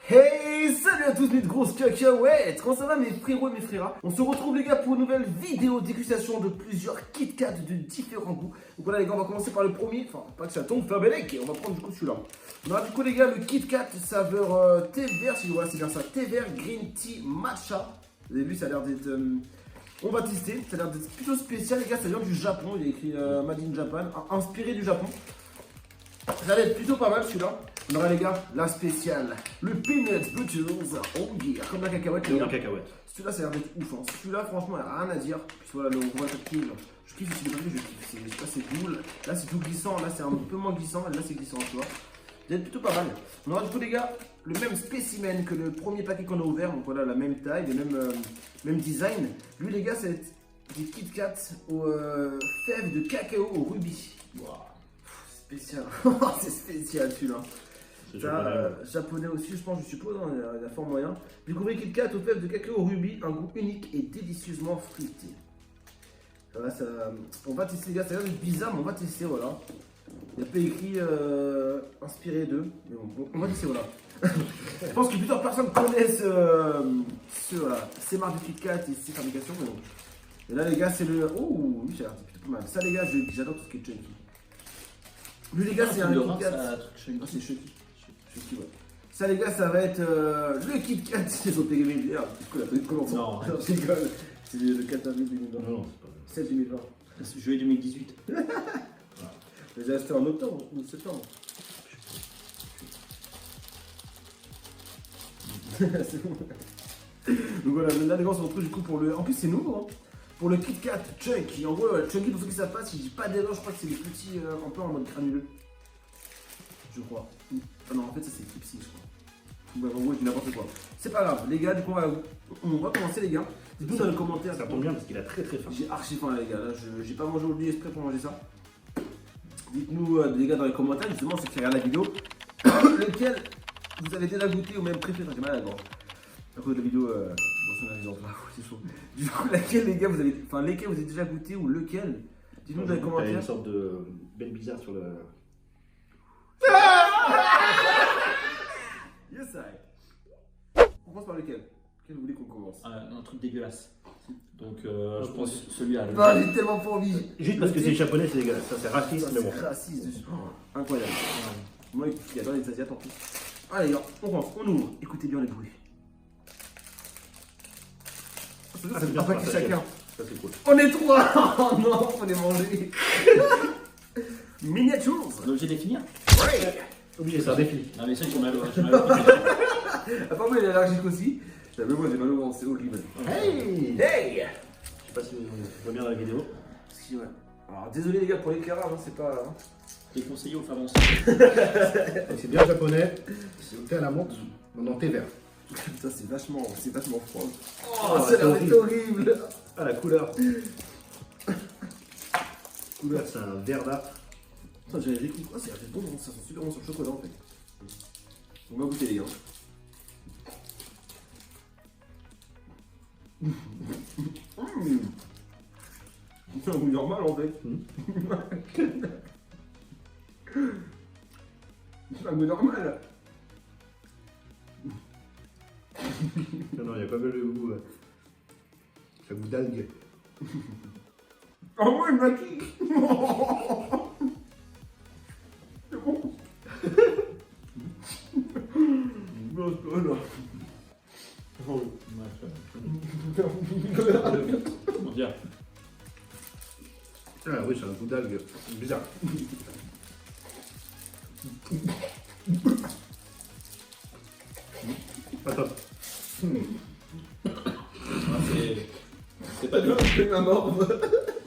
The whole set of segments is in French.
Hey, salut à tous mes grosses cacahuètes. Comment ça va mes frérots et mes fréras? On se retrouve les gars pour une nouvelle vidéo dégustation de plusieurs Kit Kat de différents goûts. Donc voilà les gars, on va commencer par le premier, enfin pas que ça tombe, Faberlic. On va prendre du coup celui-là. On aura du coup les gars le Kit Kat saveur thé vert, si voilà c'est bien ça, thé vert, green tea, matcha. Vous avez vu, ça a l'air d'être... On va tester, ça a l'air d'être plutôt spécial les gars, ça vient du Japon, il y a écrit Made in Japan, inspiré du Japon. Ça va être plutôt pas mal celui-là. On aura les gars, la spéciale, le Peanut Butters, oh yeah, comme la cacahuète. Comme la cacahuète. Celui-là ça a l'air d'être ouf, hein. Celui-là franchement il n'y a rien à dire. Puis voilà, le roi tactile, je kiffe aussi le papier, je kiffe. Je sais pas, c'est cool. Là c'est tout glissant, là c'est un peu moins glissant, là c'est glissant, tu vois. Ça va être plutôt pas mal. On aura du coup les gars, le même spécimen que le premier paquet qu'on a ouvert. Donc voilà, la même taille, le même design. Lui les gars, ça va être des Kit Kat aux fèves de cacao au rubis. Wow. Spécial, c'est spécial celui-là. Japonais aussi, je pense, je suppose, hein, il y a fort moyen. Découvrez Kit Kat aux fèves de cacao au rubis, un goût unique et délicieusement fruité. Voilà, ça, on va tester les gars, ça a l'air bizarre, mais on va tester, voilà. Il n'y a pas écrit inspiré d'eux, mais bon, on va tester, voilà. Je pense que plusieurs personnes connaissent voilà, ces marques de Kit Kat et ces fabrications, mais bon. Et là les gars, c'est le... Oh, oui, ça a l'air plutôt pas mal. Ça les gars, j'adore tout ce qui est chunky. Lui les gars, c'est un Kit Kat. Ah, c'est chunky. Ouais. Ça les gars, ça va être le Kit Kat. Ils ont payé mes bières. Du coup, la petite commence. Non, je rigole. C'est le 4 avril 2020. Non, c'est pas 7 2020. C'est juillet 2018. J'ai acheté en octobre ou septembre. C'est bon. Donc voilà, là les gars, on se retrouve du coup pour le. En plus, c'est nouveau, hein. Pour le Kit Kat Chunky. En gros, Chunky, pour ceux qui savent pas, si je dis pas d'erreur, je crois que c'est les petits un peu en mode granuleux. Je crois. Ah non, en fait, ça c'est Clipsy, je crois. Ouais, en gros, je dis n'importe quoi. C'est pas grave, les gars, du coup, on va commencer, les gars. Dites-nous dans les commentaires. Ça tombe bien parce qu'il a très très faim. J'ai archi faim, les gars. Là, j'ai pas mangé aujourd'hui exprès pour manger ça. Dites-nous, les gars, dans les commentaires, justement, ceux qui regardent la vidéo, lequel vous avez déjà goûté ou même préféré. J'ai mal à la gorge. À cause de la vidéo, c'est chaud. Du coup, laquelle, les gars, vous avez. Enfin, lesquels vous avez déjà goûté ou lequel. Dites-nous dans les commentaires. Il y a une sorte de belle bizarre sur le. Yes, I. On commence par lequel? Quel vous voulez qu'on commence? Un truc dégueulasse. Donc, je pense celui-là. Non, j'ai tellement pas envie. Juste parce que c'est japonais, c'est dégueulasse. Ça, c'est raciste, mais bon. C'est raciste. Incroyable. Moi, il y a les Asiates en plus. Allez, on commence, on ouvre. Écoutez bien les bruits. C'est un paquet chacun. Ça, c'est cool. On est trois. Oh non, faut les manger. Miniatures. On est obligé de les finir. Ouais. Oubliez ça, défi. Non, mais ça, ils sont malheureux. Apparemment, il est allergique aussi. Mais moi, j'ai mal au ventre, c'est horrible. Hey! Hey! Je sais pas si vous voyez bien dans la vidéo. Si, ouais. Alors, désolé les gars pour l'éclairage, hein, c'est pas. T'es conseillé aux femmes enceintes. C'est bien japonais, c'est thé à la menthe, non thé vert. Ça, c'est vachement froid. Oh, ça a l'air horrible. Ah, la couleur. Couleur, c'est un vert là. Putain, j'avais découvert. Oh, c'est bon, ça sent super bon sur le chocolat en fait. On va goûter les gars. C'est un goût normal en fait. C'est un goût normal. Non, il y a pas mal de goût. Ça goût d'algue. Oh moi il m'a dit. C'est bon. Non, Comment dire? Ah oui, c'est un goût d'algue. Bizarre. Pas top. c'est pas top. C'est ma morve.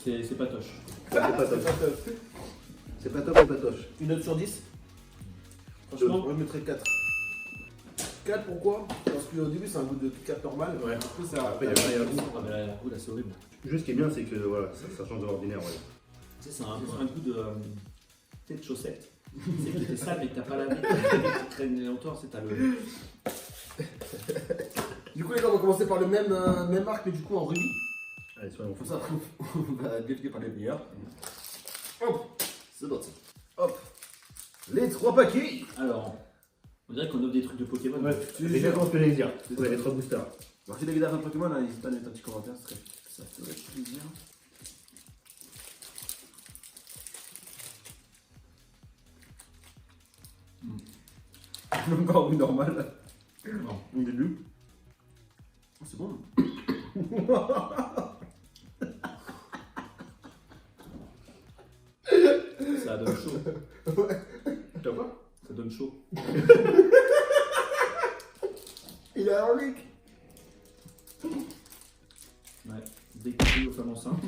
C'est pas toche. C'est pas top. C'est pas top ou pas toche. Une note sur 10. Franchement, moi je mettrais 4. 4 pourquoi? Parce qu'au début c'est un goût de 4 normal. Ouais. Du coup ça. Après, il y a un goût. Ah, mais là, le goût là, c'est horrible. Juste ce qui est bien, c'est que voilà, ça change de l'ordinaire. Ouais. Tu sais, c'est un goût de. Tu sais, de chaussette. C'est que t'es sale et que t'as pas lavé. Tu traînes longtemps, c'est t'as le. Du coup les gars on va commencer par le même marque mais du coup en rubis. Allez, soyons Pour fous. ça on va défiler par les meilleurs. Hop, c'est parti. Hop. Les 3 paquets. Alors, On dirait qu'on offre des trucs de Pokémon. Ouais, c'est exactement ce que j'allais dire. Ouais, les 3 boosters. Alors, si t'as gagné un Pokémon, hein, n'hésite pas à mettre un petit commentaire, ça ferait plaisir. Encore oui, normal. Non. Au début. Oh, c'est bon. Ça donne chaud. Tu vois? Ça donne chaud. Il a un leak. Ouais. Découvrir aux femmes enceintes.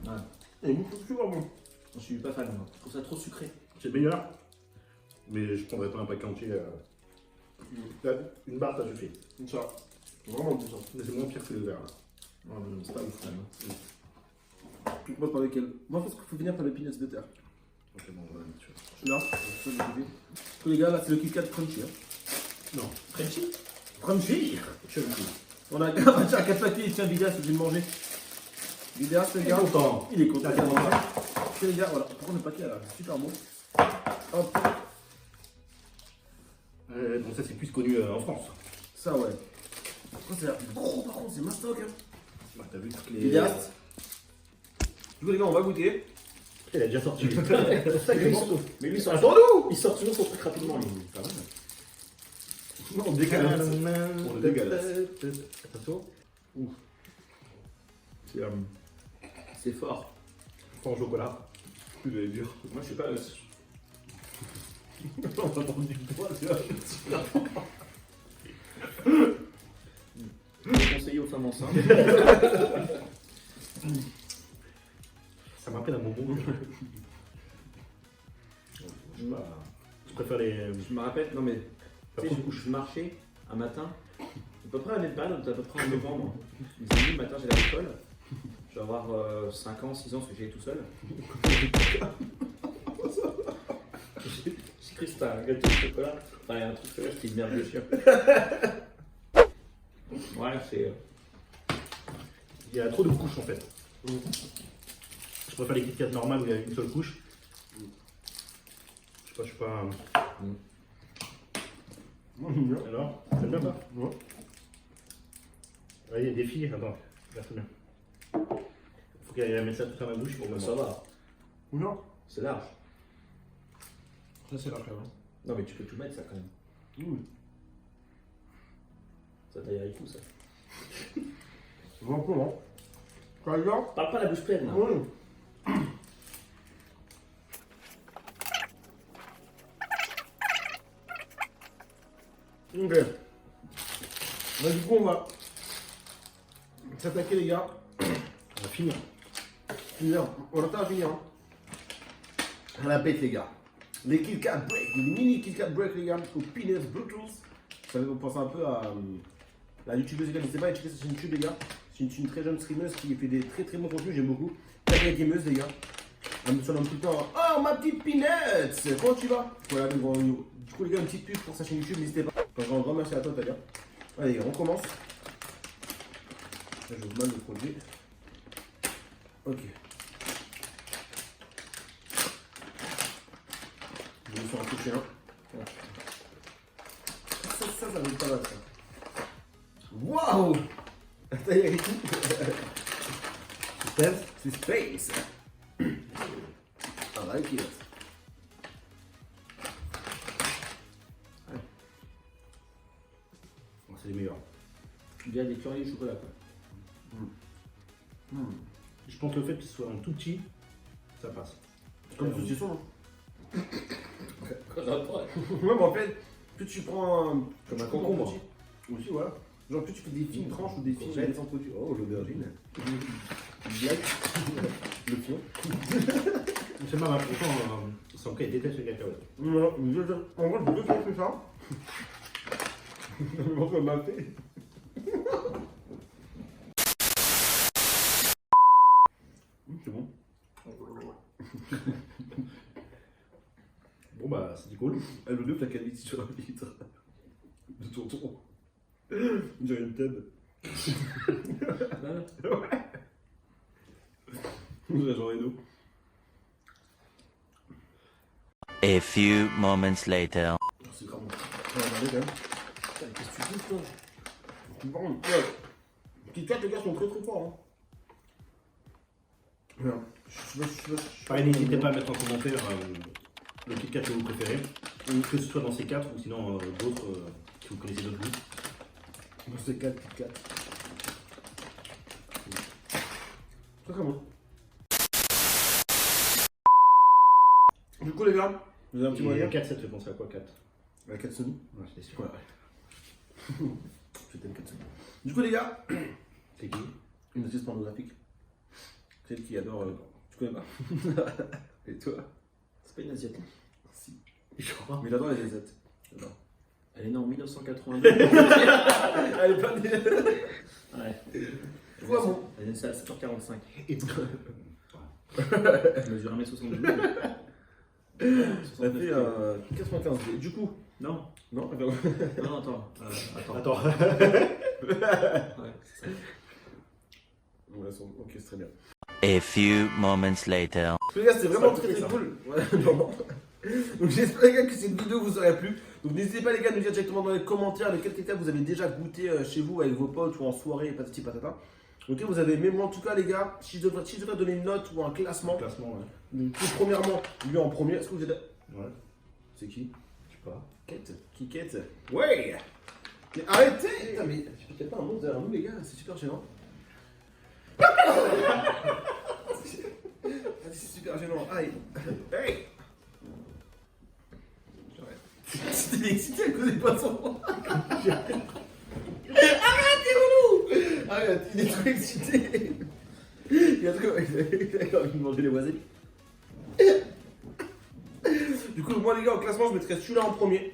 Ouais. Et il faut super bon. Je suis pas fan, moi. Je trouve ça trop sucré. C'est meilleur. Mais je prendrais pas un paquet entier. Là, une barre, ça suffit. Ça. Vraiment bon ça. Mais c'est moins pire que le verre là. Ouais, mais c'est pas ouf quand même. Tu penses par lequel? Moi, je pense qu'il faut finir par le peanuts butter. Ok, bon, on va la mettre sur. Celui-là, ça, j'ai vu. Les gars, là, c'est le Kit Kat Crunchy. Hein. Non. Frenchy. Crunchy. Chunky. On a un café paquet, tiens, Vidéas, c'est de manger. Vidéas, les Il est gars. content. Il est content. Regarde, regarde. Ok, les gars, voilà. Par contre, le paquet, là, c'est super bon. Hop, Bon, ça c'est plus connu en France. ça, ouais. Par contre, c'est gros, par contre, c'est mastoc. Hein. Bah, t'as vu toutes les. Vidéas. Du coup, les gars, on va goûter. Il a déjà sorti. Sacré morceau. Mais lui, il sort, Attends-nous. il sort toujours son truc rapidement, lui. Pas mal. Non, on décale. On le dégueulasse. Attention. C'est fort. Fort au chocolat. Plus de dur. Moi, je sais pas. On va prendre du poids, tu vois. Je conseiller aux femmes enceintes. Ça me rappelle un bonbon. Je sais pas. Je préfère les. Je me rappelle, non mais, Pas tu sais, trop. je marchais un matin, à peu près à la même période, à peu près en novembre. Le samedi, le matin, j'allais à l'école. Je vais avoir 5 ans, 6 ans, parce que j'y allais tout seul. J'ai cru que c'était un gâteau de chocolat. Enfin, un truc là, c'était une merde de chien. Ouais, c'est. Il y a trop de couches en fait. Je préfère les Kit Kat normales où il y a une seule couche. Je sais pas. Moi, j'aime bien. Alors, t'aimes bien ça? Ouais. Ouais, il y a des filles, attends, regarde bien. Faut qu'elle mette ça tout à ma bouche pour Bon, me ça va, Non. c'est large. Ça, c'est la crème. Non, mais tu peux tout mettre, ça quand même. Oui. Ça taillerait tout, ça. C'est bon, comment? Quand il y a. Parle pas la bouche pleine, là. Oui. Ok. Là, du coup, on va s'attaquer, les gars. On va finir. Finir. On attend à finir. Hein. À la bête, les gars. Les Kit Kat Break, les mini Kit Kat Break, les gars, aux Peanuts Brutals. Ça fait penser un peu à la youtubeuse, les gars. N'hésitez pas à checker sa chaîne YouTube, les gars. C'est une très jeune streameuse qui fait des très très bons contenus, j'aime beaucoup. Très gameuse, les gars. Elle me sonne tout le temps. Oh, ma petite Peanuts, comment tu vas? Voilà, du coup, les gars, une petite pub pour sa chaîne YouTube, n'hésitez pas. Un grand merci à toi, Talia. Allez, on commence. Là, je vous mal le produit. Ok. Je vais vous faire un toucher un. Ça va être pas mal, ça. Waouh! Attends, il y a écrit. Suspense. I like it. C'est les meilleurs. Bien des curry au chocolat, quoi. Je pense que le fait qu'il soit un tout petit, ça passe. Comme saucisson. Hein. Ouais. Ouais, mais en fait, plus tu prends Comme un tu prends concombre. petit, aussi, voilà. Genre, plus tu fais des fines tranches ou des fines Courgette. des produits. Oh, l'aubergine. Black. Le pion. C'est marrant, pourtant, son cas, il déteste les cacahuètes. Non, en vrai, je veux que ça. On va m'a fait. C'est bon. Bon bah, c'était cool. Elle le 9 la qualité sur un litre. De tonton. On dirait une tête. Ouais. On dirait genre Edo. A few moments later. C'est grave bon. On va regarder quand même. Putain, qu'est-ce que tu dis, toi? Par contre, ouais. Kit Kat, les gars, sont très très forts. Hein. Bien. Pareil, n'hésitez pas à mettre en commentaire le Kit Kat que vous préférez, que ce soit dans ces 4 ou sinon d'autres, si vous connaissez d'autres goûts. Dans ces 4 Kit Kat. Très très bon. Du coup, les gars, vous avez un petit mot à dire? 4, ça te fait penser à quoi 4? La Katsuni. Ouais, j'étais sûr. Ouais. Je t'aime Katsuni. Du coup, les gars, C'est qui? une artiste pornographique. Celle qui adore. Tu connais pas? Et toi? C'est pas une asiatique. Si. Je crois. Mais il adore les Asiates. J'adore. Elle est née en 1982. Elle est pas née. Ouais. Quoi, bon? Elle est née à 7h45. Et Elle mesure 1m72. Ça fait 95. Du coup, Non, non? non, attends. Attends. Ouais, c'est ça. Ok, c'est très bien. A few moments later. Les gars, c'était vraiment Ça très fait très ça. cool. Ouais, non. Donc j'espère les gars que cette vidéo vous aura plu. Donc n'hésitez pas les gars à nous dire directement dans les commentaires lesquels Kit Kat vous avez déjà goûté chez vous avec vos potes ou en soirée, patati patata. Ok, vous avez même moi en tout cas les gars, si je devrais donner une note ou un classement. Classement, ouais. Donc tout premièrement, lui en premier, est-ce que vous êtes... Ouais. C'est qui? Je sais pas. Kate. Qui Kate? Ouais. Mais arrêtez. Putain mais j'ai peut-être pas un monstre derrière nous les gars, c'est super gênant. C'est super gênant. Aïe. Hey. C'était excité à cause des poissons. Arrête, t'es relou. Arrête, il est trop excité. Il a envie de manger les wasabi. Du coup, moi les gars, au classement, je mettrais celui-là en premier.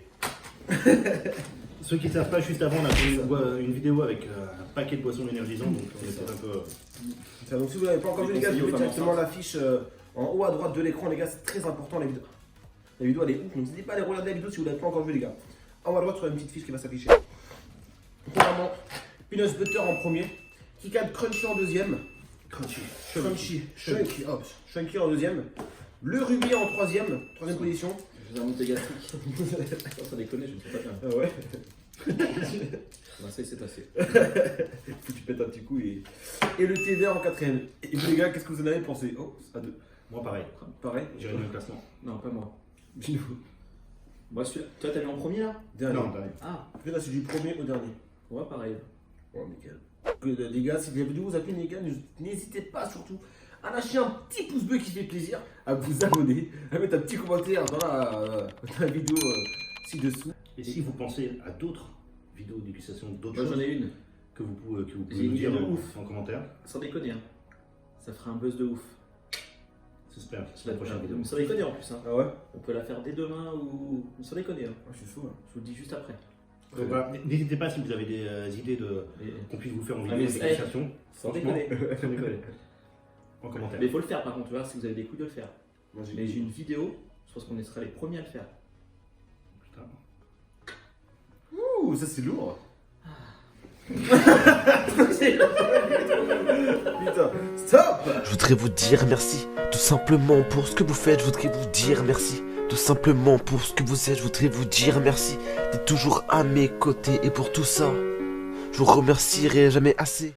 Ceux qui ne savent pas, juste avant, on a fait une vidéo avec un paquet de boissons énergisantes, donc on est peut-être un peu. Donc si vous n'avez pas encore vu les gars, je conseillé vous mets aux directement femmes l'affiche en haut à droite de l'écran les gars, c'est très important la vidéo. La vidéo elle est ouf, donc n'hésitez pas à aller regarder la vidéo si vous l'avez pas encore vu les gars. En haut à droite, il y aura une petite fiche qui va s'afficher. Premièrement, Peanut Butter en premier, Kit Kat Crunchy en deuxième, Chunky en deuxième, le Ruby en troisième position. Je vais remonter gastrique. Ça déconne, je ne sais pas bien. Ah ouais. Bah, ça, c'est assez. Faut que tu pètes un petit coup et le thé vert en quatrième. Et vous les gars, qu'est-ce que vous en avez pensé? Oh, à deux. Moi, pareil. Pareil. J'irai dans le classement. Non, pas moi. Dis-nous. Moi, celui-là. Toi, t'as mis en premier là? Dernier. Non, pareil. Ah, Là, c'est du premier au dernier. ouais, pareil. Oh, nickel. Les gars, si la vidéo vous a plu, les gars, n'hésitez pas surtout à lâcher un petit pouce bleu qui fait plaisir, à vous abonner, à mettre un petit commentaire dans la vidéo ci-dessous. Et si vous pensez à d'autres vidéos de dégustation, d'autres Moi, choses j'en ai une. que vous pouvez J'ai nous une dire idée de ouf. en commentaire, Sans déconner, hein. Ça ferait un buzz de ouf. j'espère. C'est la prochaine vidéo. Sans déconner en plus, hein. Ah ouais? On peut la faire dès demain ou. Sans déconner, hein. Je suis chaud. Hein. Je vous le dis juste après. Donc voilà, n'hésitez pas si vous avez des idées Mais, qu'on puisse vous faire en Ah, vidéo de mais dégustation. sans Franchement, déconner. Sans déconner. en commentaire. Mais il faut le faire par contre, tu vois, si vous avez des couilles de le faire. Moi, Mais j'ai une vidéo, je pense qu'on sera les premiers à le faire. Putain. Ouh, ça c'est lourd. Putain, stop. Je voudrais vous dire merci, tout simplement pour ce que vous faites, je voudrais vous dire merci. Tout simplement pour ce que vous êtes, je voudrais vous dire merci d'être toujours à mes côtés et pour tout ça, je vous remercierai jamais assez.